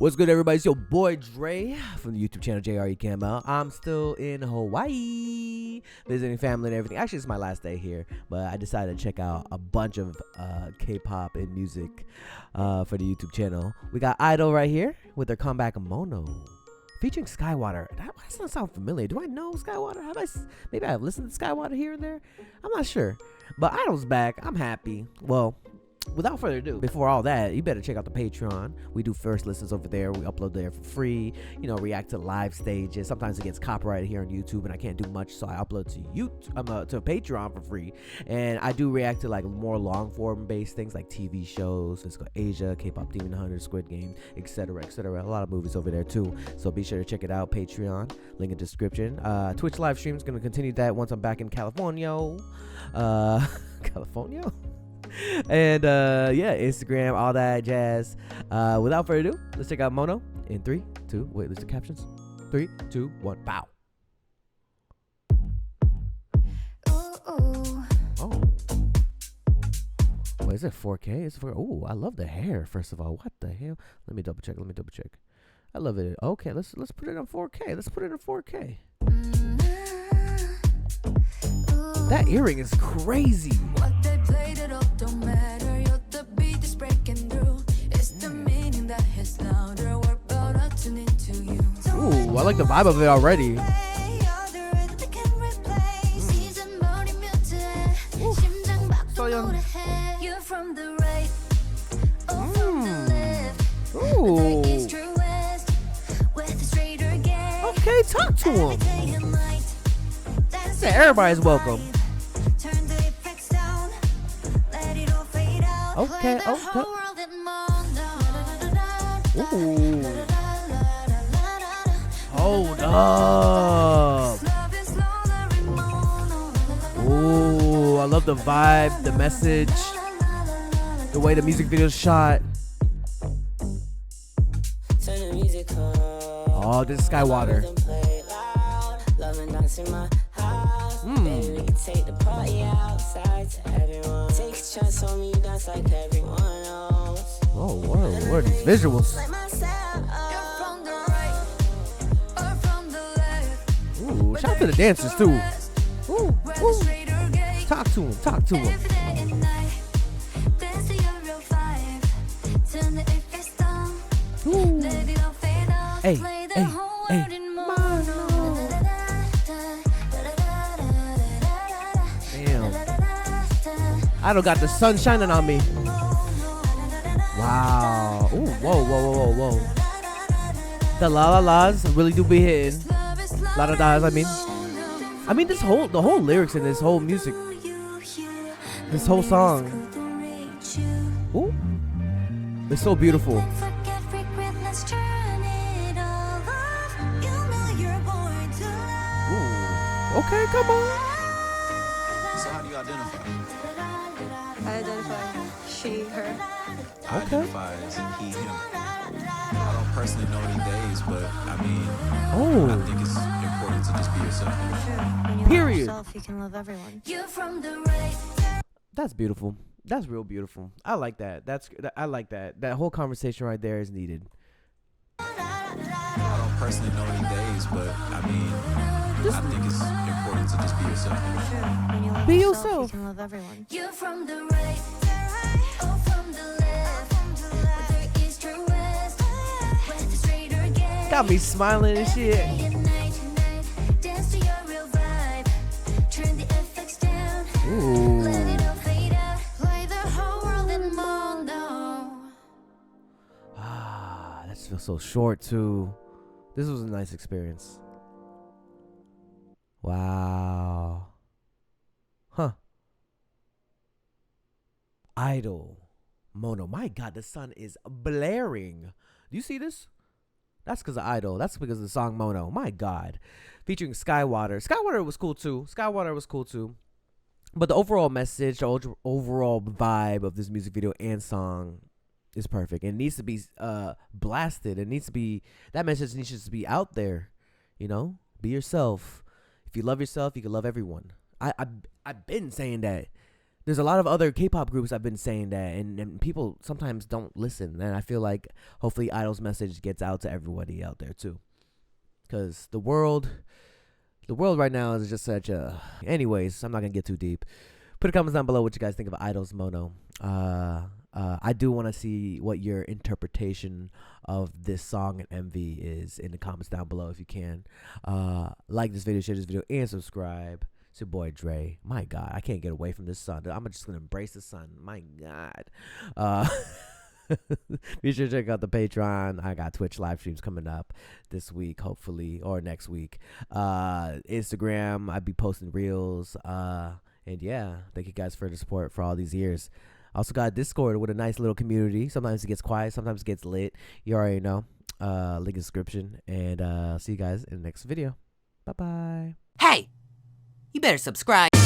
What's good, everybody? It's your boy Dre from the YouTube channel JREKML. I'm still in Hawaii visiting family and everything. Actually, it's my last day here, but I decided to check out a bunch of K-pop and music for the YouTube channel. We got i-dle right here with their comeback Mono, featuring skaiwater. That doesn't sound familiar. Do I know skaiwater? Maybe I've listened to skaiwater here and there. I'm not sure, but i-dle's back. I'm happy. Well, without further ado, before all that, you better check out the Patreon. We do first listens over there. We upload there for free. You know, react to live stages. Sometimes it gets copyrighted here on YouTube, and I can't do much, so I upload to YouTube, to Patreon for free. And I do react to like more long form based things like TV shows, Let's Go Asia, K-pop Demon Hunter, Squid Game, etc., etc. A lot of movies over there too. So be sure to check it out. Patreon, link in the description. Twitch live stream is gonna continue that once I'm back in California. California. And yeah, Instagram, all that jazz. Without further ado, let's check out Mono in 3, 2, wait, there's the captions. 3, 2, 1, bow. Oh. Wait, is it 4K? It's 4K. Oh, I love the hair, first of all. What the hell? Let me double check. I love it. Okay, let's put it on 4K. Let's put it in 4K. That earring is crazy. Don't matter, you're the beat that's breaking through. It's the meaning that is louder. We're about to tune into you. Ooh, I like the vibe of it already. So young. You're from the right, from the left. Ooh. Okay, talk to him. Say everybody's welcome. Okay. Ooh. Hold up. Ooh, I love the vibe, the message, the way the music video is shot. Oh, this is skaiwater. Take the party outside to everyone. Take a chance on me, dance like everyone else. Oh, whoa, what are these visuals? Ooh, shout out to the dancers too. Ooh. Talk to him. Ooh. Hey. I don't got the sun shining on me. Wow. Ooh, whoa. The la-la-las really do be hitting. La-da-das, I mean the whole lyrics in this whole music. This whole song. Ooh. It's so beautiful. Ooh. Okay, come on. So how do you identify? I identify she, her. I identify as he, him. I don't personally know any days, but I mean, I think it's important to just be yourself. When you Period. love yourself, you can love everyone. You're from the right. That's beautiful. That's real beautiful. I like that. I like that. That whole conversation right there is needed. I don't personally know any days, but I mean, I think it's important to just be yourself. When you love Be yourself, yourself. you can love everyone. You're from the right, or from the left, whether east or west, whether straight or gay. Got me smiling and shit. Day and night, dance to your real vibe. Turn the FX down. Ooh. Let it all fade out. Play the whole world in mono. Ah, that feels so short too. This was a nice experience. Wow. Huh. i-dle. Mono. My God, the sun is blaring. Do you see this? That's because of i-dle. That's because of the song Mono. My God. Featuring skaiwater. Skaiwater was cool too. But the overall message, the overall vibe of this music video and song is perfect. It needs to be blasted. That message needs to be out there. You know? Be yourself. If you love yourself, you can love everyone. I've been saying that. there's a lot of other K-pop groups I've been saying that, and people sometimes don't listen. And I feel like hopefully i-dle's message gets out to everybody out there too, because the world right now is just such a. Anyways, I'm not gonna get too deep. Put a comments down below what you guys think of i-dle's Mono. I do want to see what your interpretation of this song and MV is in the comments down below if you can. Like this video, share this video, and subscribe. It's your boy Dre. My God, I can't get away from this sun. I'm just gonna embrace the sun. My God. Be sure to check out the Patreon. I got Twitch live streams coming up this week, hopefully, or next week. Instagram, I'd be posting reels. And yeah, thank you guys for the support for all these years. Also got a Discord with a nice little community. Sometimes it gets quiet, sometimes it gets lit. You already know. Link in the description. And see you guys in the next video. Bye bye. Hey, you better subscribe.